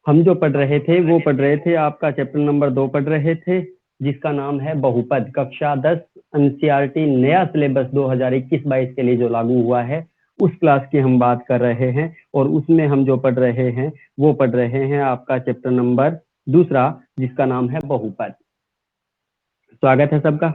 हम जो पढ़ रहे थे वो पढ़ रहे थे आपका चैप्टर नंबर 2 पढ़ रहे थे, जिसका नाम है बहुपद। कक्षा 10 एनसीईआरटी नया सिलेबस 2021-22 के लिए जो लागू हुआ है उस क्लास की हम बात कर रहे हैं, और उसमें हम जो पढ़ रहे हैं वो पढ़ रहे हैं आपका चैप्टर नंबर 2 जिसका नाम है बहुपद। स्वागत है सबका।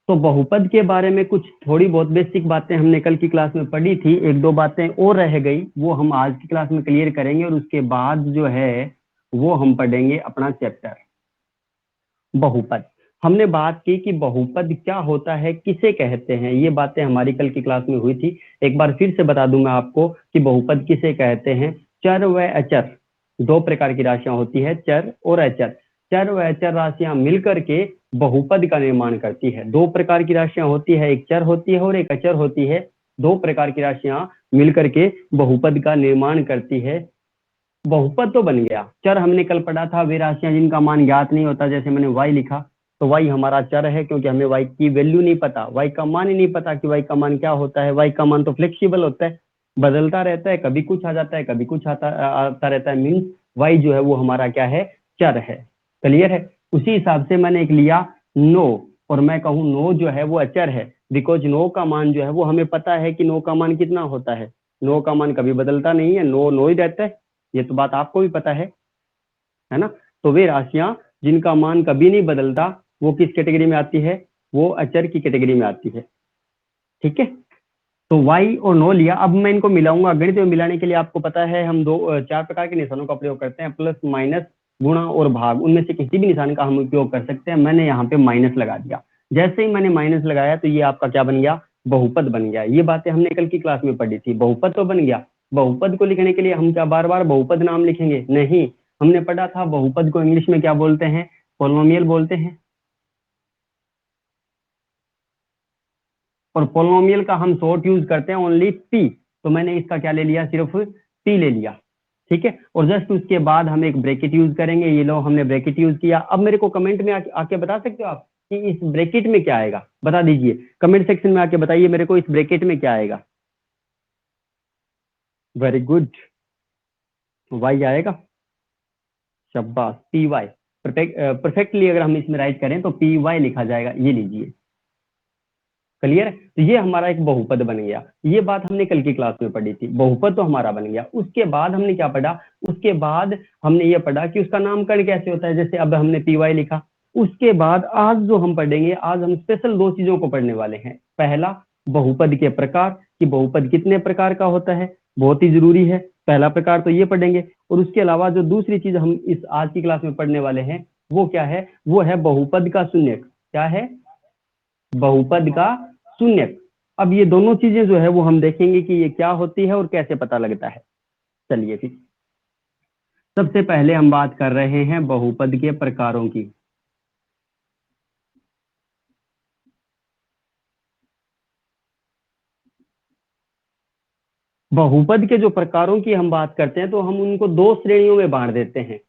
तो बहुपद के बारे में कुछ थोड़ी बहुत बेसिक बातें हमने कल की क्लास में पढ़ी थी, एक दो बातें और रह गई, वो हम आज की क्लास में क्लियर करेंगे, और उसके बाद जो है वो हम पढ़ेंगे अपना चैप्टर बहुपद। हमने बात की कि बहुपद क्या होता है, किसे कहते हैं, ये बातें हमारी कल की क्लास में हुई थी। एक बार फिर से बता दूं मैं आपको कि बहुपद किसे कहते हैं। चर व अचर, दो प्रकार की राशियां होती है, चर और अचर। चर व अचर राशियां मिलकर के बहुपद का निर्माण करती है। दो प्रकार की राशियां होती है, एक चर होती है और एक अचर होती है। दो प्रकार की राशियां मिलकर के बहुपद का निर्माण करती है। बहुपद तो बन गया। चर हमने कल पढ़ा था, वे राशियां जिनका मान ज्ञात नहीं होता, जैसे मैंने y लिखा तो y हमारा चर है, क्योंकि हमें y की वैल्यू नहीं पता, y का मान ही नहीं पता कि y का मान क्या होता है। y का मान तो फ्लेक्सिबल होता है, बदलता रहता है, कभी कुछ आ जाता है, कभी कुछ आता रहता है। मीन्स y जो है वो हमारा क्या है, चर है। क्लियर है। उसी हिसाब से मैंने एक लिया नो, और मैं कहूँ नो जो है वो अचर है, बिकॉज नो का मान जो है वो हमें पता है कि नो का मान कितना होता है। नो का मान कभी बदलता नहीं है, नो नो ही रहता है, ये तो बात आपको भी पता है ना। तो वे राशियां जिनका मान कभी नहीं बदलता वो किस कैटेगरी में आती है, वो अचर की कैटेगरी में आती है। ठीक है। तो y और नो लिया। अब मैं इनको मिलाऊंगा। गणित में मिलाने के लिए आपको पता है हम चार प्रकार के निशानों का प्रयोग करते हैं, प्लस माइनस गुणा और भाग। उनमें से किसी भी निशान का हम उपयोग कर सकते हैं। मैंने यहाँ पे माइनस लगा दिया। जैसे ही मैंने माइनस लगाया तो ये आपका क्या बन गया, बहुपद बन गया। ये बातें हमने कल की क्लास में पढ़ी थी। बहुपद तो बन गया। बहुपद को लिखने के लिए हम क्या बार बार बहुपद नाम लिखेंगे? नहीं। हमने पढ़ा था बहुपद को इंग्लिश में क्या बोलते हैं, पोलिनोमियल बोलते हैं। और पोलिनोमियल का हम शॉर्ट यूज करते हैं ओनली पी। तो मैंने इसका क्या ले लिया, सिर्फ पी ले लिया। ठीक है। और जस्ट उसके बाद हम एक ब्रैकेट यूज करेंगे। ये लो हमने ब्रैकेट यूज किया। अब मेरे को कमेंट में आके बता सकते हो आप कि इस ब्रैकेट में क्या आएगा? बता दीजिए कमेंट सेक्शन में आके, बताइए मेरे को इस ब्रैकेट में क्या आएगा। वेरी गुड, वाई आएगा। शाबाश, पी वाई। परफेक्टली अगर हम इसमें राइट करें तो पी वाई लिखा जाएगा। ये लीजिए। क्लियर है। तो ये हमारा एक बहुपद बन गया। ये बात हमने कल की क्लास में पढ़ी थी। बहुपद तो हमारा बन गया। उसके बाद हमने क्या पढ़ा, उसके बाद हमने ये पढ़ा कि उसका नामकरण कैसे होता है। जैसे अब हमने पी वाई लिखा। उसके बाद आज जो हम पढ़ेंगे, आज हम स्पेशल दो चीजों को पढ़ने वाले हैं। पहला, बहुपद के प्रकार, कि बहुपद कितने प्रकार का होता है, बहुत ही जरूरी है। पहला प्रकार तो ये पढ़ेंगे। और उसके अलावा जो दूसरी चीज हम इस आज की क्लास में पढ़ने वाले हैं वो क्या है, वो है बहुपद का शून्यक। क्या है? बहुपद का शून्यक। अब ये दोनों चीजें जो है वो हम देखेंगे कि ये क्या होती है और कैसे पता लगता है। चलिए फिर सबसे पहले हम बात कर रहे हैं बहुपद के प्रकारों की। बहुपद के जो प्रकारों की हम बात करते हैं तो हम उनको दो श्रेणियों में बांट देते हैं।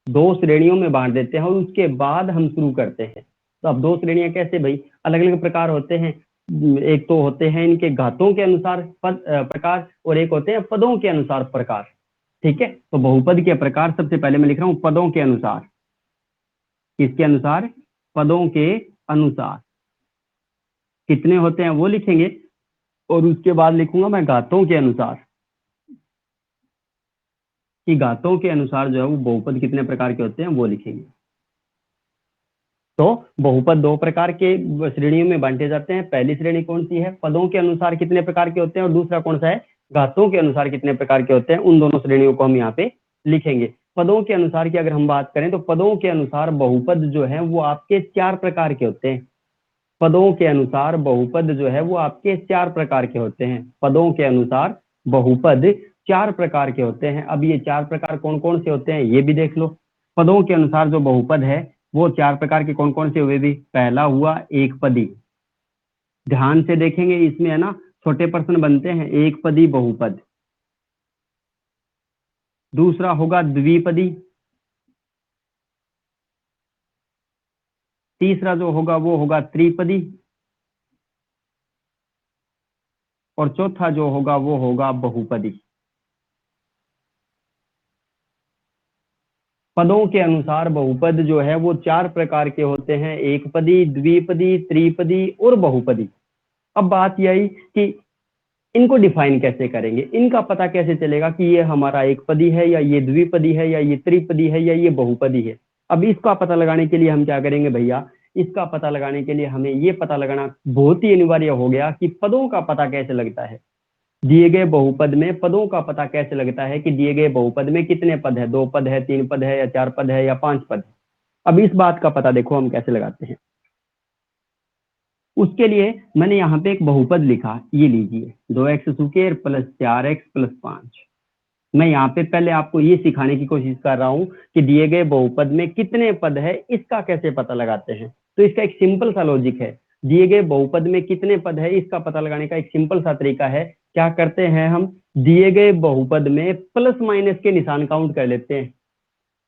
दो श्रेणियों में बांट देते हैं और उसके बाद हम शुरू करते हैं। तो अब दो श्रेणियां कैसे भाई, अलग अलग प्रकार होते हैं। एक तो होते हैं इनके घातों के अनुसार प्रकार, और एक होते हैं पदों के अनुसार प्रकार। ठीक है। तो बहुपद के प्रकार सबसे पहले मैं लिख रहा हूं पदों के अनुसार। किसके अनुसार? पदों के अनुसार। कितने होते हैं वो लिखेंगे, और उसके बाद लिखूंगा मैं घातों के अनुसार, कि घातों के अनुसार जो है वो बहुपद कितने प्रकार के होते हैं वो लिखेंगे। तो बहुपद दो प्रकार के श्रेणियों में बांटे जाते हैं। पहली श्रेणी कौन सी है, पदों के अनुसार कितने प्रकार के होते हैं, और दूसरा कौन सा है, घातों के अनुसार कितने प्रकार के होते हैं। उन दोनों श्रेणियों को हम यहाँ पे लिखेंगे। पदों के अनुसार की अगर हम बात करें तो पदों के अनुसार बहुपद जो है वो आपके चार प्रकार के होते हैं। पदों के अनुसार बहुपद जो है वो आपके चार प्रकार के होते हैं। पदों के अनुसार बहुपद चार प्रकार के होते हैं। अब ये चार प्रकार कौन कौन से होते हैं ये भी देख लो। पदों के अनुसार जो बहुपद है वो चार प्रकार के कौन कौन से हुए भी। पहला हुआ एक पदी, ध्यान से देखेंगे इसमें है ना छोटे प्रश्न बनते हैं। एक पदी बहुपद। दूसरा होगा द्विपदी। तीसरा जो होगा वो होगा त्रिपदी। और चौथा जो होगा वो होगा बहुपदी। पदों के अनुसार बहुपद जो है वो 4 प्रकार के होते हैं, एक पदी, द्विपदी, त्रिपदी और बहुपदी। अब बात यह आई कि इनको डिफाइन कैसे करेंगे, इनका पता कैसे चलेगा कि ये हमारा एक पदी है या ये द्विपदी है या ये त्रिपदी है या ये बहुपदी है। अब इसका पता लगाने के लिए हम क्या करेंगे भैया, इसका पता लगाने के लिए हमें ये पता लगाना बहुत ही अनिवार्य हो गया कि पदों का पता कैसे लगता है। दिए गए बहुपद में पदों का पता कैसे लगता है कि दिए गए बहुपद में कितने पद है, 2 पद है, 3 पद है या 4 पद है या 5 पद है। अब इस बात का पता देखो हम कैसे लगाते हैं। उसके लिए मैंने यहाँ पे एक बहुपद लिखा, ये लीजिए 2x² प्लस 4x प्लस 5। मैं यहाँ पे पहले आपको ये सिखाने की कोशिश कर रहा हूँ कि दिए गए बहुपद में कितने पद है, इसका कैसे पता लगाते हैं। तो इसका एक सिंपल सा लॉजिक है, दिए गए बहुपद में कितने पद है इसका पता लगाने का एक सिंपल सा तरीका है। क्या करते हैं हम, दिए गए बहुपद में प्लस माइनस के निशान काउंट कर लेते हैं,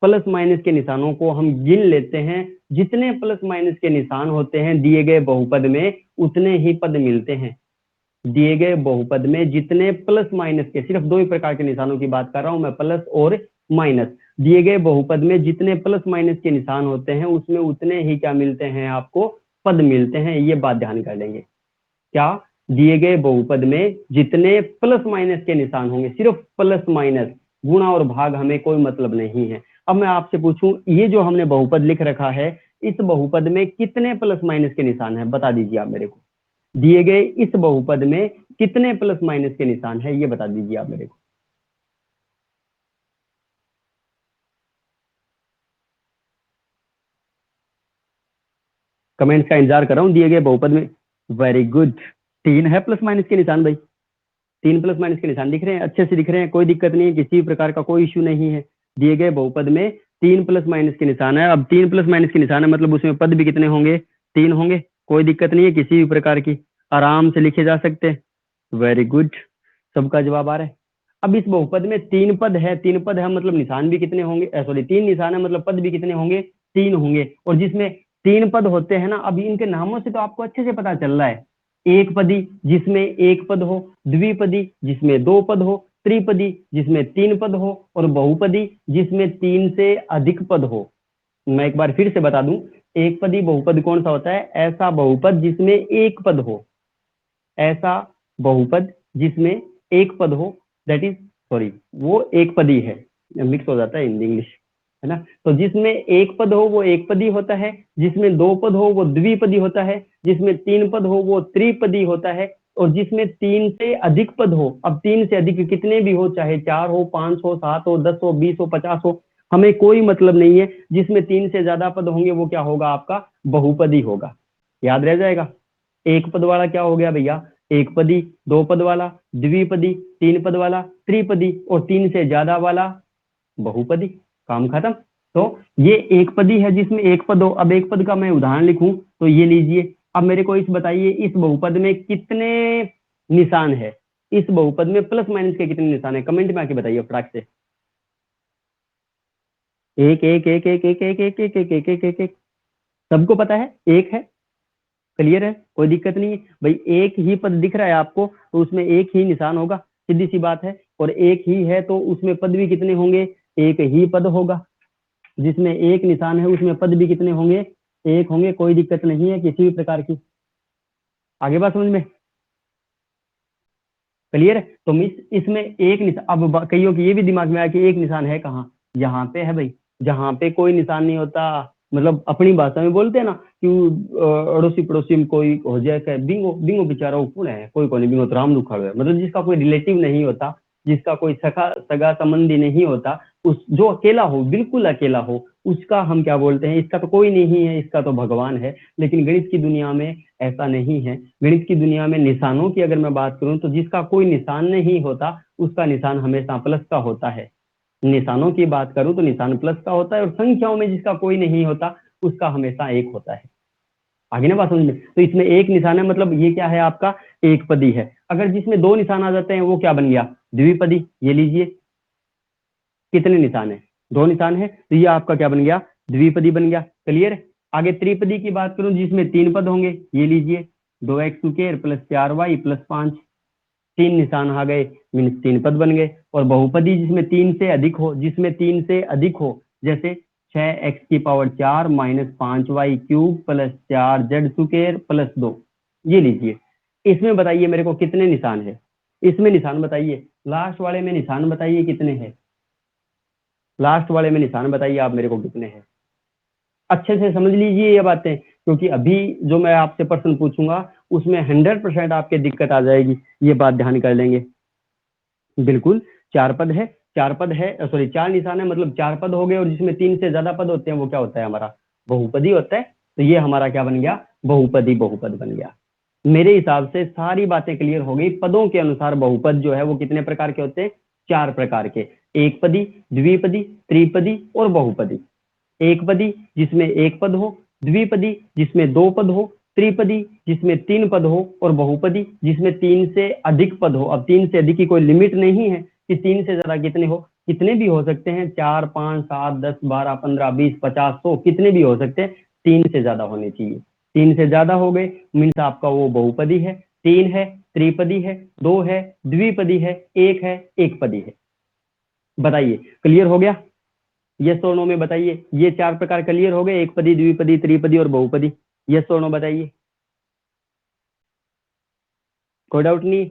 प्लस माइनस के निशानों को हम गिन लेते हैं। जितने प्लस माइनस के निशान होते हैं दिए गए बहुपद में उतने ही पद मिलते हैं। दिए गए बहुपद में जितने प्लस माइनस के, सिर्फ 2 ही प्रकार के निशानों की बात कर रहा हूं मैं, प्लस और माइनस। दिए गए बहुपद में जितने प्लस माइनस के निशान होते हैं उसमें उतने ही क्या मिलते हैं, आपको पद मिलते हैं। ये बात ध्यान कर लेंगे। क्या, दिए गए बहुपद में जितने प्लस माइनस के निशान होंगे, सिर्फ प्लस माइनस, गुणा और भाग हमें कोई मतलब नहीं है। अब मैं आपसे पूछूं, ये जो हमने बहुपद लिख रखा है, इस बहुपद में कितने प्लस माइनस के निशान है, बता दीजिए आप मेरे को। दिए गए इस बहुपद में कितने प्लस माइनस के निशान है, ये बता दीजिए आप मेरे को। कमेंट्स का इंतजार कर रहा हूँ। दिए गए बहुपद में, वेरी गुड, 3 है प्लस माइनस के निशान भाई। 3 प्लस माइनस के निशान दिख रहे हैं, अच्छे से दिख रहे हैं, कोई दिक्कत नहीं है, किसी प्रकार का कोई इश्यू नहीं है। दिए गए बहुपद में 3 प्लस माइनस के निशान है। अब 3 प्लस माइनस के निशान है मतलब उसमें पद भी कितने होंगे, 3 होंगे। कोई दिक्कत नहीं है किसी भी प्रकार की, आराम से लिखे जा सकते हैं। वेरी गुड, सबका जवाब आ रहा है। अब इस बहुपद में 3 पद है, 3 पद है मतलब निशान भी कितने होंगे, सॉरी 3 निशान है मतलब पद भी कितने होंगे, 3 होंगे। और जिसमें 3 पद होते हैं ना, अब इनके नामों से तो आपको अच्छे से पता चल रहा है। एक पदी जिसमें एक पद हो, द्विपदी जिसमें 2 पद हो, त्रिपदी जिसमें 3 पद हो, और बहुपदी जिसमें 3 से अधिक पद हो। मैं एक बार फिर से बता दूं, एक पदी बहुपद कौन सा होता है, ऐसा बहुपद जिसमें एक पद हो, ऐसा बहुपद जिसमें एक पद हो, दैट इज, सॉरी वो एक पदी है, मिक्स हो जाता है हिंदी इंग्लिश, है ना। तो जिसमें एक पद हो वो एक पदी होता है, जिसमें 2 पद हो वो द्विपदी होता है, जिसमें 3 पद हो वो त्रिपदी होता है, और जिसमें 3 से अधिक पद हो, अब 3 से अधिक कितने भी हो, चाहे 4 हो, 5 हो, 7 हो, 10 हो, 20 हो, 50 हो, हमें कोई मतलब नहीं है। जिसमें 3 से ज्यादा पद होंगे वो क्या होगा, आपका बहुपदी होगा। याद रह जाएगा। एक पद वाला क्या हो गया भैया, एक पदी, 2 पद वाला द्विपदी, 3 पद वाला त्रिपदी, और 3 से ज्यादा वाला बहुपदी। काम खत्म। तो ये एक पदी है जिसमें एक पद हो। अब एक पद का मैं उदाहरण लिखूं तो ये लीजिए। अब मेरे को इस बताइए, इस बहुपद में कितने निशान है, इस बहुपद में प्लस माइनस के कितने निशान है, कमेंट में आके बताइए फटाक से। एक एक एक एक एक एक एक एक एक एक एक एक एक, सबको पता है एक है, क्लियर है, कोई दिक्कत नहीं है भाई। एक ही पद दिख रहा है आपको तो उसमें एक ही निशान होगा, सीधी सी बात है। और एक ही है तो उसमें पद भी कितने होंगे, एक ही पद होगा। जिसमें एक निशान है उसमें पद भी कितने होंगे, एक होंगे। कोई दिक्कत नहीं है किसी भी प्रकार की। आगे बात समझ में क्लियर है। तो इसमें एक निशान, अब कईयों की ये भी दिमाग में आया कि एक निशान है कहाँ, यहाँ पे है भाई। जहाँ पे कोई निशान नहीं होता, मतलब अपनी भाषा में बोलते हैं ना कि अड़ोसी पड़ोसी में कोई हो जाए क्या, बिंगो बिंगो बेचारा वो कौन है, कोई कौन बिंगो तो राम दुखा है, मतलब जिसका कोई रिलेटिव नहीं होता, जिसका कोई सखा सगा संबंधी नहीं होता, उस जो अकेला हो, बिल्कुल अकेला हो, उसका हम क्या बोलते हैं, इसका तो कोई नहीं है, इसका तो भगवान है। लेकिन गणित की दुनिया में ऐसा नहीं है। गणित की दुनिया में निशानों की अगर मैं बात करूं तो जिसका कोई निशान नहीं होता उसका निशान हमेशा प्लस का होता है। निशानों की बात करूं तो निशान प्लस का होता है, और संख्याओं में जिसका कोई नहीं होता उसका हमेशा एक होता है। आगे ना बात समझ में। तो इसमें एक निशान है मतलब ये क्या है, आपका एक पदी है। अगर जिसमें 2 निशान आ जाते हैं वो क्या बन गया, द्विपदी। ये लीजिए कितने निशान है, 2 निशान है, तो ये आपका क्या बन गया, द्विपदी बन गया। क्लियर। आगे त्रिपदी की बात करूं जिसमें 3 पद होंगे, ये लीजिए 2x² प्लस 4y प्लस 5, 3 निशान आ गए, मीन्स 3 पद बन गए। और बहुपदी जिसमें 3 से अधिक हो, जिसमें 3 से अधिक हो, जैसे 6x⁴ minus 5y³ plus 4z² plus 2, ये लीजिए। इसमें बताइए मेरे को कितने निशान है, इसमें निशान बताइए, लास्ट वाले में निशान बताइए कितने हैं, लास्ट वाले में निशान बताइए आप मेरे को कितने हैं। अच्छे से समझ लीजिए ये बातें, क्योंकि अभी जो मैं आपसे प्रश्न पूछूंगा उसमें 100% आपके दिक्कत आ जाएगी, ये बात ध्यान कर लेंगे। बिल्कुल, चार पद है, चार पद है, सॉरी 4 निशान है, मतलब 4 पद हो गए, और जिसमें 3 से ज्यादा पद होते हैं वो क्या होता है हमारा, बहुपदी होता है। तो ये हमारा क्या बन गया, बहुपदी बहुपद बन गया। मेरे हिसाब से सारी बातें क्लियर हो गई। पदों के अनुसार बहुपद जो है वो कितने प्रकार के होते हैं, 4 प्रकार के, एक पदी, द्विपदी, त्रिपदी और बहुपदी। एक पदी जिसमें एक पद हो, द्विपदी जिसमें 2 पद हो, त्रिपदी जिसमें 3 पद हो, और बहुपदी जिसमें 3 से अधिक पद हो। अब 3 से अधिक की कोई लिमिट नहीं है कि 3 से ज्यादा कितने हो, कितने भी हो सकते हैं, 4, 5, 7, 10, 12, 15, 20, 50, 100, कितने भी हो सकते हैं, 3 से ज्यादा होने चाहिए। 3 से ज्यादा हो गए मीन्स आपका वो बहुपदी है, 3 है, त्रिपदी है, 2 है, द्विपदी है, 1 है, एक पदी है। बताइए क्लियर हो गया, यस और नो में बताइए। ये 4 प्रकार क्लियर हो गए, एक पदी, द्विपदी, त्रिपदी और बहुपदी। यस और नो बताइए, कोई डाउट नहीं,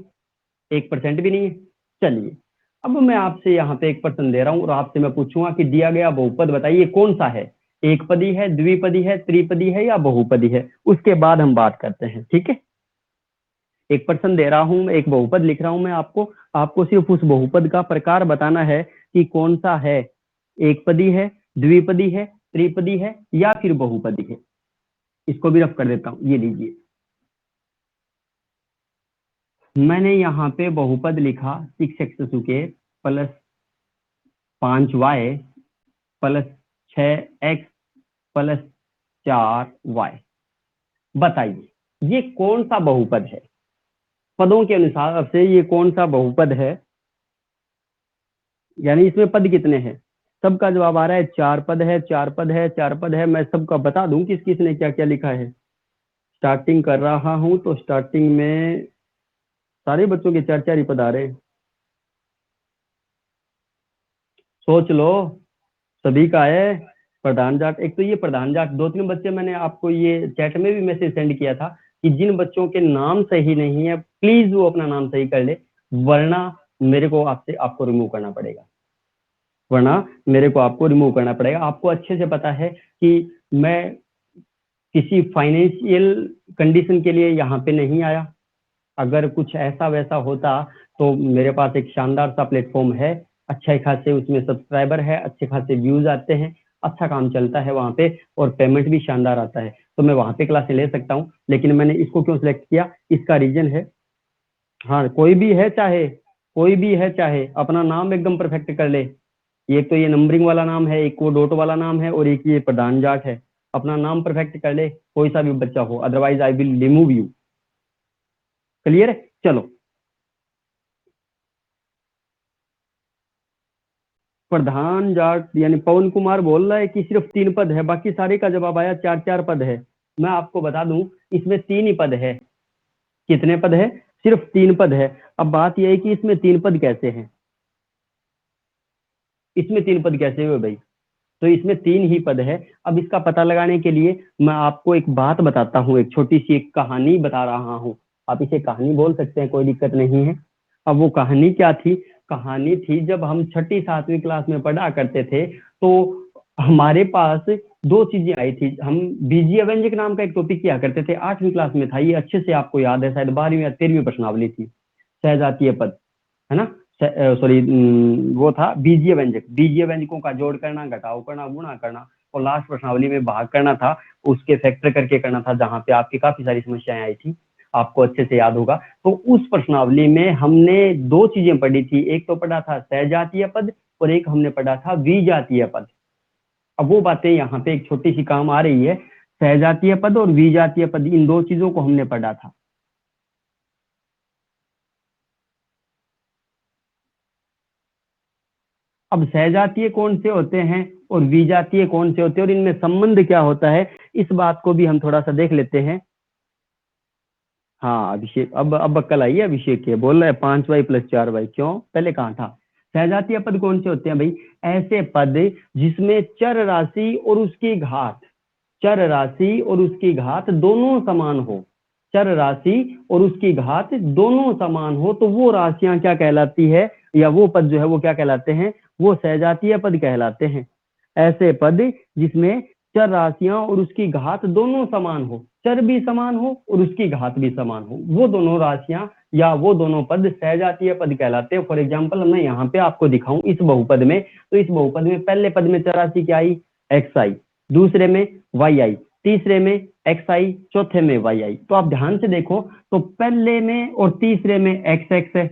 1% भी नहीं है। चलिए अब मैं आपसे यहाँ पे एक प्रश्न दे रहा हूँ और आपसे मैं पूछूंगा कि दिया गया बहुपद बताइए कौन सा है, एक पदी है, द्विपदी है, त्रिपदी है या बहुपदी है। उसके बाद हम बात करते हैं, ठीक है। एक प्रश्न दे रहा हूँ, एक बहुपद लिख रहा हूँ मैं आपको, आपको सिर्फ उस बहुपद का प्रकार बताना है कि कौन सा है, एक पदी है, द्विपदी है, त्रिपदी है या फिर बहुपदी है। इसको भी रफ कर देता हूँ, ये लीजिए। मैंने यहाँ पे बहुपद लिखा 6x² plus 5y plus 6x plus 4y। बताइए ये कौन सा बहुपद है, पदों के अनुसार से ये कौन सा बहुपद है, यानी इसमें पद कितने हैं। सबका जवाब आ रहा है 4 पद है, 4 पद है, 4 पद है। मैं सबका बता दूं किस किस ने क्या क्या लिखा है। स्टार्टिंग कर रहा हूं तो स्टार्टिंग में सारे बच्चों के 4 4 ही पद आ रहे हैं। सोच लो, सभी का है। प्रधान जाट, एक तो ये प्रधान जाट, 2 3 बच्चे मैंने आपको ये चैट में भी मैसेज सेंड किया था कि जिन बच्चों के नाम सही नहीं है प्लीज वो अपना नाम सही कर ले, वरना मेरे को आपसे आपको रिमूव करना पड़ेगा, वरना मेरे को आपको रिमूव करना पड़ेगा। आपको अच्छे से पता है कि मैं किसी फाइनेंशियल कंडीशन के लिए यहाँ पे नहीं आया। अगर कुछ ऐसा वैसा होता तो मेरे पास एक शानदार सा प्लेटफॉर्म है, अच्छे खासे उसमें सब्सक्राइबर है, अच्छे खासे व्यूज आते हैं, अच्छा काम चलता है वहाँ पे और पेमेंट भी शानदार आता है, तो मैं वहाँ पे क्लासें ले सकता हूँ। लेकिन मैंने इसको क्यों सिलेक्ट किया, इसका रीजन है, हाँ कोई भी है चाहे, कोई भी है चाहे अपना नाम एकदम परफेक्ट कर ले। एक तो ये नंबरिंग वाला नाम है, एक वो डॉट वाला नाम है, और एक ये प्रधान जाट है। अपना नाम परफेक्ट कर ले, कोई सा भी बच्चा हो, otherwise I will remove you. Clear है, चलो। प्रधान जाट यानी पवन कुमार बोल रहा है कि सिर्फ 3 पद है, बाकी सारे का जवाब आया 4 4 पद है। मैं आपको बता दूं इसमें 3 ही पद है। कितने पद है, सिर्फ 3 पद है। अब बात यह है कि इसमें 3 पद कैसे हैं, इसमें 3 पद कैसे हुए भाई, तो इसमें 3 ही पद है। अब इसका पता लगाने के लिए मैं आपको एक बात बताता हूँ, एक छोटी सी एक कहानी बता रहा हूँ। आप इसे कहानी बोल सकते हैं, कोई दिक्कत नहीं है। अब वो कहानी क्या थी, कहानी थी जब हम 6ठी 7वीं क्लास में पढ़ा करते थे तो हमारे पास 2 चीजें आई थी। हम बीजीय व्यंजक नाम का एक टॉपिक किया करते थे, 8वीं क्लास में था, ये अच्छे से आपको याद है, शायद 12वीं या 13वीं प्रश्नावली थी, सहजातीय पद, है ना। सॉरी, वो था बीजीय व्यंजक, बीजीय व्यंजकों का जोड़ करना, घटाव करना, गुणा करना, और लास्ट प्रश्नावली में भाग करना था, उसके फैक्टर करके करना था, जहां पे आपकी काफी सारी समस्याएं आई थी, आपको अच्छे से याद होगा। तो उस प्रश्नावली में हमने 2 चीजें पढ़ी थी, एक तो पढ़ा था सहजातीय पद और एक हमने पढ़ा था विजातीय पद। अब वो बातें यहाँ पे एक छोटी सी काम आ रही है, सहजातीय पद और विजातीय पद, इन 2 चीजों को हमने पढ़ा था। अब सहजातीय कौन से होते हैं और विजातीय कौन से होते हैं और इनमें संबंध क्या होता है, इस बात को भी हम थोड़ा सा देख लेते हैं। हाँ अभिषेक, अब कल आई है अभिषेक के, बोल रहा है 5y + 4y, क्यों, पहले कहाँ था। सहजातीय पद कौन से होते हैं भाई? ऐसे पद जिसमें चर राशि और उसकी घात, चर राशि और उसकी घात दोनों समान हो, चर राशि और उसकी घात दोनों समान हो, तो वो राशियां क्या कहलाती है, या वो पद जो है वो क्या कहलाते हैं? वो सहजातीय पद कहलाते हैं। ऐसे पद जिसमें चर राशियां और उसकी घात दोनों समान हो, चर भी समान हो और उसकी घात भी समान हो, वो दोनों राशियां या वो दोनों पद सहजातीय पद कहलाते हैं। फॉर एग्जाम्पल मैं यहाँ पे आपको दिखाऊं इस बहुपद में, तो इस बहुपद में पहले पद में चर राशि क्या आई? एक्स आई, दूसरे में वाई आई, तीसरे में एक्स आई, चौथे में वाई आई। तो आप ध्यान से देखो, तो पहले में और तीसरे में एक्स एक्स है,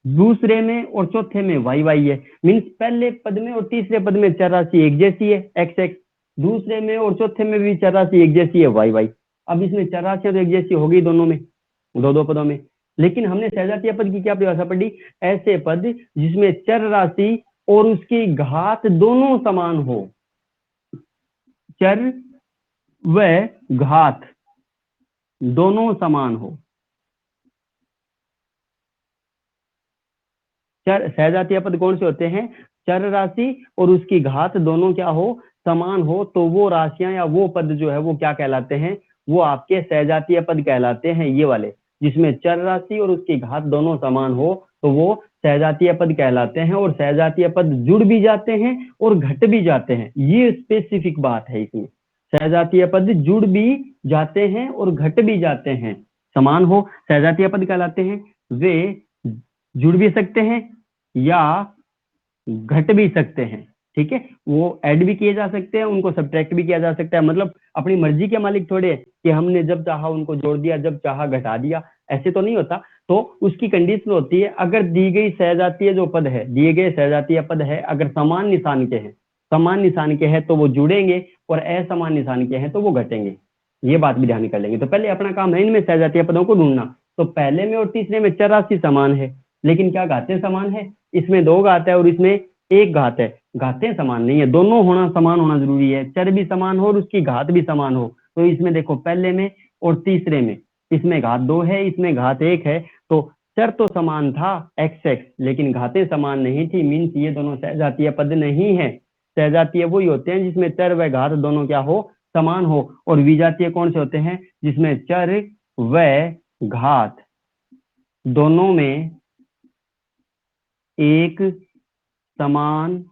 दूसरे में और चौथे में वाई वाई है। मीन्स पहले पद में और तीसरे पद में चर राशि एक जैसी है, एक्स एक्स, दूसरे में और चौथे में भी चर राशि एक जैसी है, वाई वाई। अब इसमें चर राशियां तो एक जैसी हो गई दोनों में, दो पदों में, लेकिन हमने सहजातीय पद की क्या परिभाषा पढ़ी? ऐसे पद जिसमें चर राशि और उसकी घात दोनों समान हो, चर व घात दोनों समान हो। चर सहजातीय पद कौन से होते हैं? चर राशि और उसकी घात दोनों क्या हो? समान हो, तो वो राशियां या वो पद जो है वो क्या कहलाते हैं? वो आपके सहजातीय पद कहलाते हैं, ये वाले, जिसमें चर राशि और उसकी घात दोनों समान हो, तो वो सहजातीय पद कहलाते हैं। और सहजातीय पद जुड़ भी जाते हैं और घट भी जाते हैं, ये स्पेसिफिक बात है इसमें। सहजातीय पद जुड़ भी जाते हैं और घट भी जाते हैं, समान हो सहजातीय पद कहलाते हैं। वे जुड़ भी सकते हैं या घट भी सकते हैं, ठीक है। वो ऐड भी किए जा सकते हैं, उनको सब्ट्रैक्ट भी किया जा सकता है, मतलब अपनी मर्जी के मालिक थोड़े कि हमने जब चाहा उनको जोड़ दिया, जब चाहा घटा दिया, ऐसे तो नहीं होता। तो उसकी कंडीशन होती है, अगर दी गई सहजातीय जो पद है, दिए गए सहजातीय पद है, अगर समान निशान के हैं, समान निशान के हैं तो वो जुड़ेंगे, और असमान निशान के हैं तो वो घटेंगे। ये बात भी ध्यान कर लेंगे। तो पहले अपना काम है इनमें सहजातीय पदों को ढूंढना। तो पहले में और तीसरे में चर राशि समान है, लेकिन क्या घातें समान है? इसमें दो घात है और इसमें एक घात है, घातें समान नहीं है। दोनों होना, समान होना जरूरी है, चर भी समान हो और उसकी घात भी समान हो। तो इसमें देखो पहले में और तीसरे में, इसमें घात 2 है, इसमें घात 1 है, तो चर तो समान था एक्स एक्स, लेकिन घातें समान नहीं थी। मीन्स ये दोनों सहजातीय पद नहीं है। सहजातीय वही होते हैं जिसमें चर व घात दोनों क्या हो? समान हो। और विजातीय कौन से होते हैं? जिसमें चर व घात दोनों में एक समान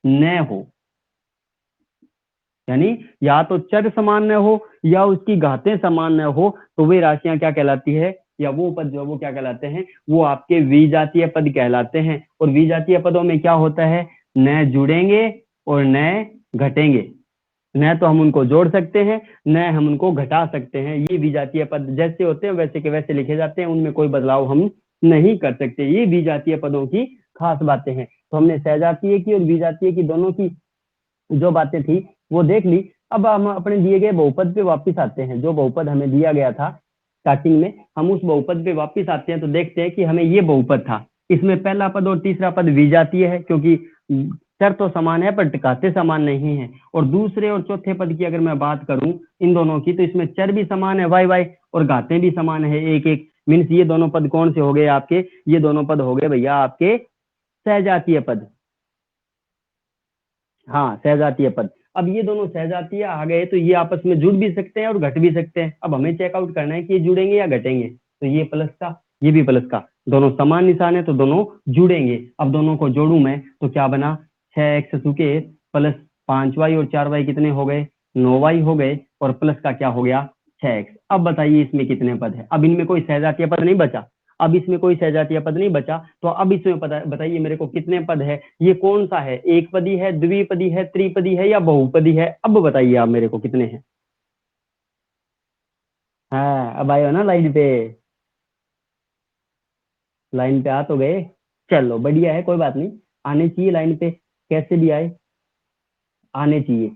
न हो, यानी या तो चर समान न हो या उसकी घातें समान न हो, तो वे राशियां क्या कहलाती है, या वो पद जो वो क्या कहलाते हैं? वो आपके विजातीय पद कहलाते हैं। और विजातीय पदों में क्या होता है? न जुड़ेंगे और न घटेंगे, न तो हम उनको जोड़ सकते हैं, न हम उनको घटा सकते हैं। ये विजातीय पद जैसे होते हैं वैसे के वैसे लिखे जाते हैं, उनमें कोई बदलाव हम नहीं कर सकते। ये विजातीय पदों की खास बातें हैं। तो हमने सहजातीय की और विजातीय की दोनों की जो बातें थी वो देख ली। अब हम अपने दिए गए बहुपद पे वापस आते हैं। जो बहुपद हमें दिया गया था स्टार्टिंग में, हम उस बहुपद पे वापस आते हैं, तो देखते हैं कि हमें ये बहुपद था, इसमें पहला पद और तीसरा पद विजातीय है, क्योंकि चर तो समान है पर घातें समान नहीं है। और दूसरे और चौथे पद की अगर मैं बात करूं इन दोनों की, तो इसमें चर भी समान है वाई वाई, और घातें भी समान है एक एक। मीन्स ये दोनों पद कौन से हो गए आपके? ये दोनों पद हो गए भैया आपके सहजातीय पद। हाँ, सहजातीय पद। अब ये दोनों सहजातीय आ गए, तो ये आपस में जुड़ भी सकते हैं और घट भी सकते हैं। अब हमें चेकआउट करना है कि ये जुड़ेंगे या घटेंगे। तो ये प्लस का, ये भी प्लस का, दोनों समान निशान है तो दोनों जुड़ेंगे। अब दोनों को जोड़ू मैं तो क्या बना? 6x सुके प्लस 5y और 4y कितने हो गए? 9y हो गए, और प्लस का क्या हो गया? 6x। अब बताइए इसमें कितने पद है? अब इनमें कोई सहजातीय पद नहीं बचा। अब इसमें कोई सहजातीय पद नहीं बचा, तो अब इसमें बताइए मेरे को कितने पद है? ये कौन सा है? एक पदी है, द्विपदी है, त्रिपदी है या बहुपदी है? अब बताइए आप मेरे को कितने हैं? हाँ, अब आए हो ना लाइन पे? लाइन पे आ तो गए। चलो बढ़िया है, कोई बात नहीं, आने चाहिए लाइन पे, कैसे भी आए आने चाहिए।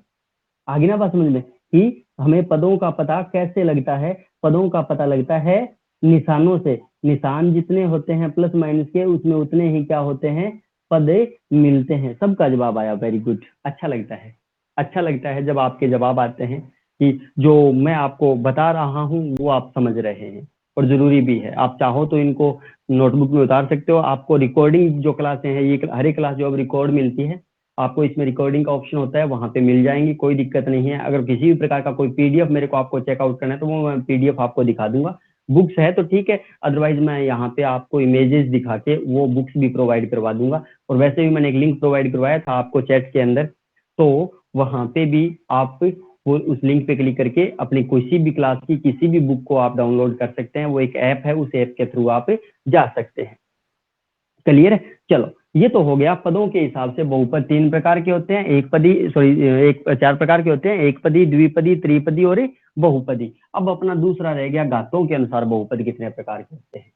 आगे ना बात समझ में कि हमें पदों का पता कैसे लगता है? पदों का पता लगता है निशानों से। निशान जितने होते हैं प्लस माइनस के, उसमें उतने ही क्या होते हैं? पद मिलते हैं। सबका जवाब आया, वेरी गुड। अच्छा लगता है, अच्छा लगता है जब आपके जवाब आते हैं कि जो मैं आपको बता रहा हूँ वो आप समझ रहे हैं। और जरूरी भी है, आप चाहो तो इनको नोटबुक में उतार सकते हो। आपको रिकॉर्डिंग जो क्लासें हैं, ये हर एक क्लास जो अब रिकॉर्ड मिलती है, आपको इसमें रिकॉर्डिंग का ऑप्शन होता है, वहां पे मिल जाएंगी, कोई दिक्कत नहीं है। अगर किसी भी प्रकार का कोई पीडीएफ मेरे को आपको चेकआउट करना है तो वो मैं पीडीएफ आपको दिखा दूंगा। बुक्स है तो ठीक है, अदरवाइज मैं यहाँ पे आपको इमेजेस दिखा के वो बुक्स भी प्रोवाइड करवा दूंगा। और वैसे भी मैंने एक लिंक प्रोवाइड करवाया था आपको चैट के अंदर, तो वहां पे भी आप वो उस लिंक पे क्लिक करके अपनी किसी भी क्लास की किसी भी बुक को आप डाउनलोड कर सकते हैं। वो एक ऐप है, उस ऐप के थ्रू आप जा सकते हैं। क्लियर है? चलो, ये तो हो गया पदों के हिसाब से। बहुपद 3 प्रकार के होते हैं, एक पदी, सॉरी, एक 4 प्रकार के होते हैं, एक पदी, द्विपदी, त्रिपदी और बहुपदी। अब अपना दूसरा रह गया घातों के अनुसार बहुपद कितने प्रकार के होते हैं।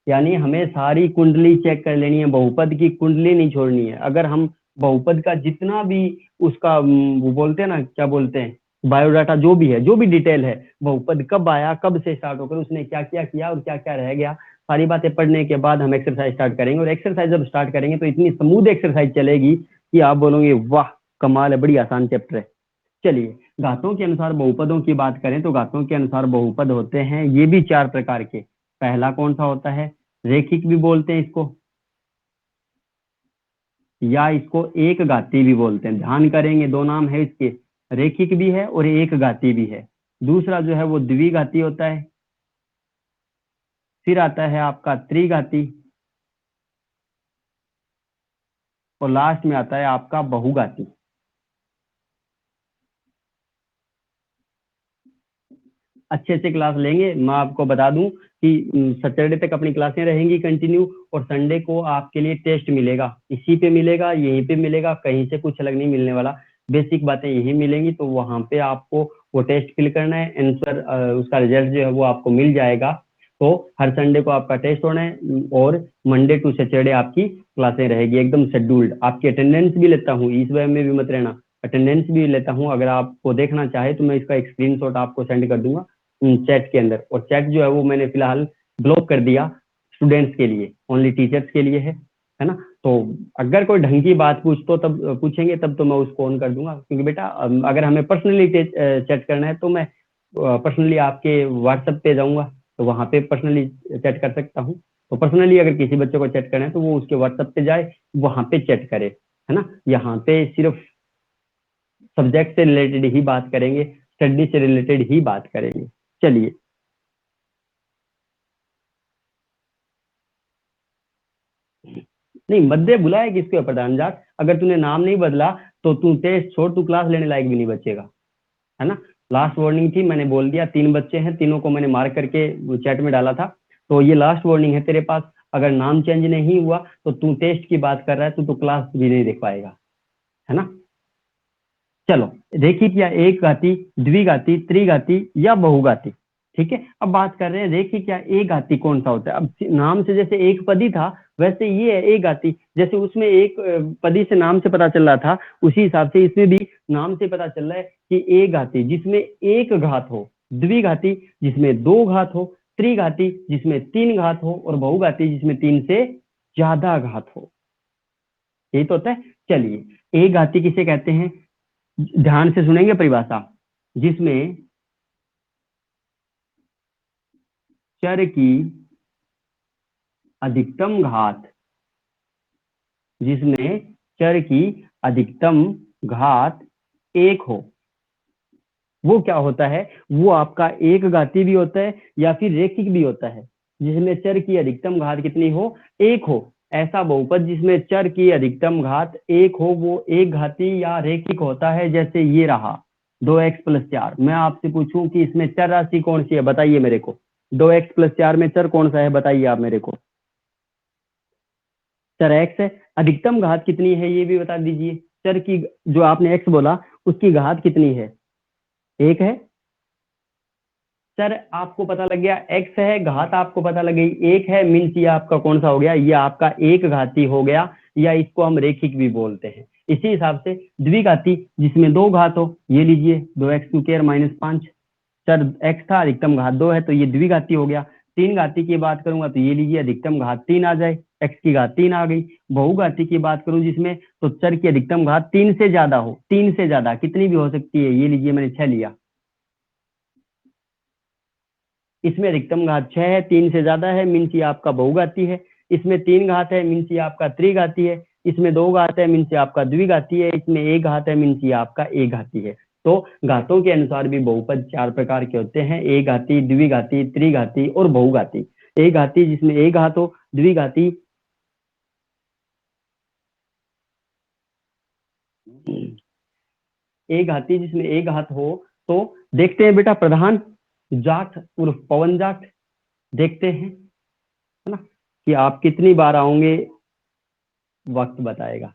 यानी हमें सारी कुंडली चेक कर लेनी है, बहुपद की कुंडली नहीं छोड़नी है। अगर हम बहुपद का जितना भी उसका वो बोलते हैं ना, क्या बोलते हैं, बायोडाटा जो भी है, जो भी डिटेल है, बहुपद कब आया, कब से स्टार्ट होकर उसने क्या क्या किया और क्या क्या रह गया, सारी बातें पढ़ने के बाद हम एक्सरसाइज स्टार्ट करेंगे। और एक्सरसाइज जब स्टार्ट करेंगे तो इतनी स्मूथ एक्सरसाइज चलेगी कि आप बोलोगे वाह कमाल है, बड़ी आसान चैप्टर है। चलिए, घातों के अनुसार बहुपदों की बात करें तो घातों के अनुसार बहुपद होते हैं ये भी 4 प्रकार के। पहला कौन सा होता है, रेखिक भी बोलते हैं इसको, या इसको एक घाती भी बोलते हैं। ध्यान करेंगे, दो नाम है इसके, रेखिक भी है और एक घाती भी है। दूसरा जो है वो द्विघाती होता है, फिर आता है आपका त्रिघाती, और लास्ट में आता है आपका बहुघाती। अच्छे अच्छे क्लास लेंगे, मैं आपको बता दूं कि सैटरडे तक अपनी क्लासें रहेंगी कंटिन्यू, और संडे को आपके लिए टेस्ट मिलेगा, इसी पे मिलेगा, यहीं पे मिलेगा, कहीं से कुछ अलग नहीं मिलने वाला। बेसिक बातें यही मिलेंगी, तो वहां पे आपको वो टेस्ट फिल करना है, आंसर उसका रिजल्ट जो है वो आपको मिल जाएगा। तो हर संडे को आपका टेस्ट होना है, और मंडे टू सैटरडे आपकी क्लासें रहेगी एकदम शेड्यूल्ड। आपकी अटेंडेंस भी लेता हूँ, इस वजह में भी मत रहना, अटेंडेंस भी लेता हूँ। अगर आपको देखना चाहे तो मैं इसका एक स्क्रीनशॉट आपको सेंड कर दूंगा चैट के अंदर। और चैट जो है वो मैंने फिलहाल ब्लॉक कर दिया, स्टूडेंट्स के लिए, ओनली टीचर्स के लिए है ना। तो अगर कोई ढंग की बात पूछेंगे तब तो मैं उसको ऑन कर दूंगा, क्योंकि बेटा अगर हमें पर्सनली चैट करना है तो मैं पर्सनली आपके व्हाट्सएप पे जाऊंगा, तो वहां पे पर्सनली चैट कर सकता हूँ। तो पर्सनली अगर किसी बच्चे को चैट करना है तो वो उसके व्हाट्सएप पे जाए, वहां पे चैट करे, है ना। यहाँ पे सिर्फ सब्जेक्ट से रिलेटेड ही बात करेंगे, स्टडी से रिलेटेड ही बात करेंगे। चलिए, नहीं मध्य बुलाए किसको प्रधान जाट, अगर तूने नाम नहीं बदला तो तू टेस्ट छोड़, तू क्लास लेने लायक भी नहीं बचेगा, है ना। लास्ट वार्निंग थी, मैंने बोल दिया, 3 बच्चे हैं, तीनों को मैंने मार्क करके चैट में डाला था, तो ये लास्ट वार्निंग है तेरे पास। अगर नाम चेंज नहीं हुआ तो तू टेस्ट की बात कर रहा है, तो तू क्लास भी नहीं देख पाएगा, है ना। चलो, रेखिक या एक घाती, द्विघाती, त्रिघाती या बहुघाती। ठीक है, अब बात कर रहे हैं रेखिक या एक घाती कौन सा होता है। अब नाम से जैसे एक पदी था, वैसे ये है एक घाती। जैसे उसमें एक पदी से नाम से पता चल रहा था, उसी हिसाब से इसमें भी नाम से पता चल रहा है कि एक घाती जिसमें एक घात हो, द्विघाती जिसमें 2 घात हो, त्रिघाती जिसमें 3 घात हो, और बहुघाती जिसमें 3 से ज्यादा घात हो। यही तो होता है। चलिए, एक घाती किसे कहते हैं, ध्यान से सुनेंगे परिभाषा, जिसमें चर की अधिकतम घात, जिसमें चर की अधिकतम घात 1 हो, वो क्या होता है, वो आपका एक घाती भी होता है या फिर रेखिक भी होता है। जिसमें चर की अधिकतम घात कितनी हो, 1 हो, ऐसा बहुपद जिसमें चर की अधिकतम घात 1 हो, वो एक घाती या रेखिक होता है। जैसे ये रहा 2x+4, मैं आपसे पूछूं कि इसमें चर राशि कौन सी है, बताइए मेरे को। 2x+4 में चर कौन सा है, बताइए आप मेरे को। चर x है। अधिकतम घात कितनी है ये भी बता दीजिए। चर की, जो आपने x बोला, उसकी घात कितनी है, 1 है। सर आपको पता लग गया x है, घात आपको पता लग गई 1 है, मीन्स ये आपका कौन सा हो गया, ये आपका एक घाती हो गया, या इसको हम रेखिक भी बोलते हैं। इसी हिसाब से द्विघाती जिसमें 2 घात हो, ये लीजिए 2x² - 5, सर x था, अधिकतम घात 2 है, तो ये द्विघाती हो गया। 3 घाती की बात करूंगा तो ये लीजिए, अधिकतम घात 3 आ जाए, x की घात 3 आ गई। बहुघाती की बात करूं जिसमें, तो चर की अधिकतम घात 3 से ज्यादा हो, 3 से ज्यादा कितनी भी हो सकती है, ये लीजिए मैंने 6 लिया। इसमें अधिकतम घात 6 है, 3 से ज्यादा है मीन्स ये आपका बहुघाती है। इसमें 3 घात है मीन्स ये आपका त्रिघाती है। इसमें 2 घात है मीन्स ये आपका द्विघाती है। इसमें 1 घात है मीन्स ये आपका एक घाती है। तो घातों के अनुसार भी बहुपद 4 प्रकार के होते हैं, एक घाती, द्विघाती, त्रिघाती और बहुघाती। एक घाती जिसमें एक घात हो, द्विघाती एक घाती जिसमें एक घात हो। तो देखते हैं बेटा, प्रधान जाट उर्फ पवन जाट, देखते हैं, है ना, कि आप कितनी बार आओगे, वक्त बताएगा।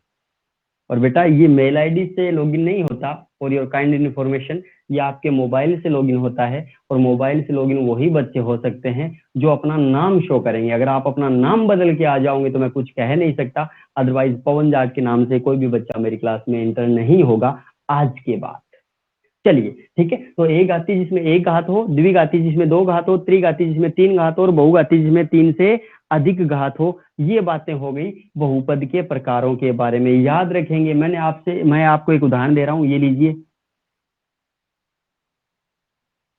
और बेटा ये मेल आईडी से लॉगिन नहीं होता, फॉर योर काइंड इन्फॉर्मेशन, ये आपके मोबाइल से लॉगिन होता है। और मोबाइल से लॉगिन वही बच्चे हो सकते हैं जो अपना नाम शो करेंगे। अगर आप अपना नाम बदल के आ जाओगे तो मैं कुछ कह नहीं सकता, अदरवाइज पवन जाट के नाम से कोई भी बच्चा मेरी क्लास में एंटर नहीं होगा आज के बाद। चलिए ठीक है, तो एक घाती जिसमें एक घात हो, द्विघाती जिसमें 2 घात हो, त्रिघाती जिसमें 3 घात हो और बहुघाती जिसमें 3 से अधिक घात हो। ये बातें हो गई बहुपद के प्रकारों के बारे में। याद रखेंगे, मैं आपको एक उदाहरण दे रहा हूं, ये लीजिए,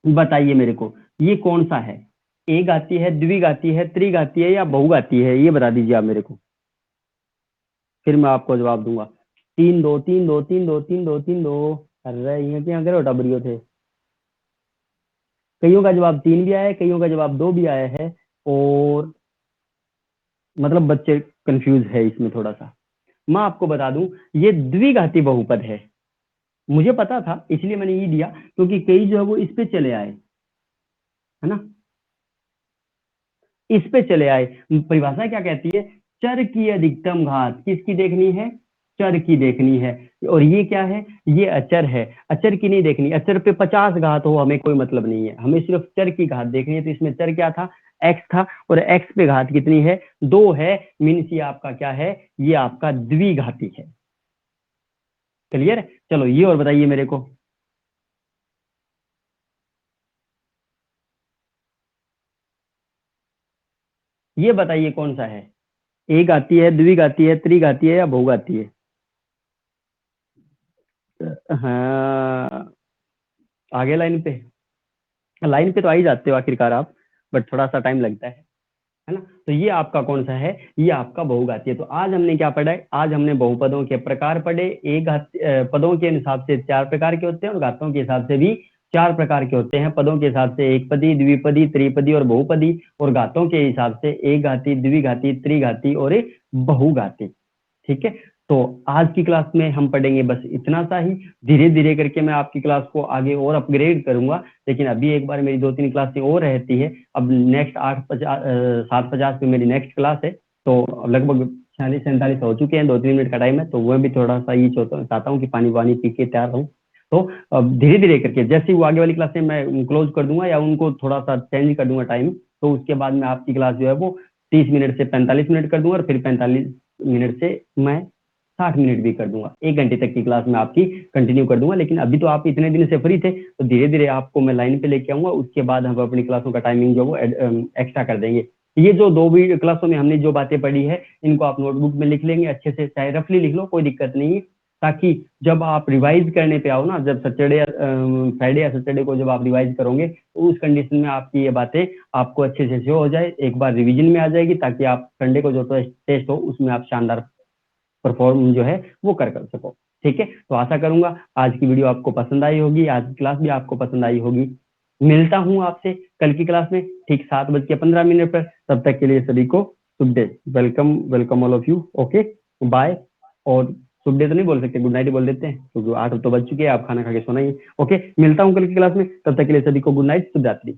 बताइए मेरे को ये कौन सा है, एक घाती है, द्विघाती है, त्रिघाती है या बहुघाती है, ये बता दीजिए आप मेरे को, फिर मैं आपको जवाब दूंगा। 3 2 3 2 3 2 3 2 3 2, अरे ये क्या करे टबरियो थे। कईयों का जवाब 3 भी आया है, कईयों का जवाब 2 भी आया है, और मतलब बच्चे कंफ्यूज है इसमें थोड़ा सा। मैं आपको बता दूं, ये द्विघाती बहुपद है। मुझे पता था इसलिए मैंने ये दिया, क्योंकि कई जो है वो इस पे चले आए, है ना, इस पे चले आए। परिभाषा क्या कहती है, चर की अधिकतम घात किसकी देखनी है, चर की देखनी है। और ये क्या है, ये अचर है, अचर की नहीं देखनी। अचर पे 50 घात हो हमें कोई मतलब नहीं है, हमें सिर्फ चर की घात देखनी है। तो इसमें चर क्या था, एक्स था, और एक्स पे घात कितनी है, 2 है, मीन्स ये आपका क्या है, ये आपका द्विघाती है। क्लियर है, चलो ये और बताइए मेरे को, ये बताइए कौन सा है, एक आती है, द्विघाती है, त्रिघाती है या बहुघाती है। हाँ, आगे लाइन पे तो आ ही जाते हो आखिरकार आप, बट थोड़ा सा टाइम लगता है ना। तो ये आपका कौन सा है, ये आपका बहुघाती है। तो आज हमने क्या पढ़ा है, आज हमने बहुपदों के प्रकार पढ़े। एक पदों के हिसाब से 4 प्रकार के होते हैं और घातों के हिसाब से भी 4 प्रकार के होते हैं। पदों के हिसाब से एक पदी, द्विपदी, त्रिपदी और बहुपदी, और घातों के हिसाब से एक घाती, द्विघाती, त्रिघाती और एक बहुघाती। ठीक है, तो आज की क्लास में हम पढ़ेंगे बस इतना सा ही। धीरे धीरे करके मैं आपकी क्लास को आगे और अपग्रेड करूंगा, लेकिन अभी एक बार मेरी 2-3 क्लासें और रहती है। अब नेक्स्ट 7:50 पे मेरी नेक्स्ट क्लास है, तो लगभग 46-47 हो चुके हैं, 2-3 मिनट का टाइम है, तो वह भी थोड़ा सा ये चाहता हूँ कि पानी वानी पी के तैयार रहूँ। तो अब धीरे धीरे करके जैसे वो आगे वाली क्लासें मैं क्लोज कर दूंगा या उनको थोड़ा सा चेंज कर दूंगा टाइम, तो उसके बाद में आपकी क्लास जो है वो 30 मिनट से 45 मिनट कर दूंगा, और फिर 45 मिनट से मैं 60 मिनट भी कर दूंगा। 1 घंटे तक की क्लास में आपकी कंटिन्यू कर दूंगा। लेकिन अभी तो आप इतने दिन से फ्री थे, तो धीरे धीरे आपको मैं लाइन पे लेके आऊंगा, उसके बाद हम अपनी क्लासों का टाइमिंग जो वो एक्स्ट्रा कर देंगे। ये जो 2 भी क्लासों में हमने जो बातें पढ़ी है, इनको आप नोटबुक में लिख लेंगे अच्छे से, चाहे रफली लिख लो, कोई दिक्कत नहीं है, ताकि जब आप रिवाइज करने पे आओ ना, जब सैटरडे फ्राइडे या सैटरडे को जब आप रिवाइज करोगे, तो उस कंडीशन में आपकी ये बातें आपको अच्छे से शो हो जाए, एक बार रिवीजन में आ जाएगी, ताकि आप संडे को जो टेस्ट हो उसमें आप शानदार परफॉर्म जो है वो कर सको। ठीक है, तो आशा करूंगा आज की वीडियो आपको पसंद आई होगी, आज की क्लास भी आपको पसंद आई होगी। मिलता हूं आपसे कल की क्लास में ठीक 7:15 पर। तब तक के लिए सभी को शुभ day, welcome welcome all of you, okay bye. और शुभ डे तो नहीं बोल सकते, गुड नाइट ही बोल देते हैं, क्योंकि 8 तो बज चुके हैं, आप खाना खा के सोना ही। ओके, मिलता हूँ कल की क्लास में, तब तक के लिए सभी को गुड नाइट, शुभ रात्रि।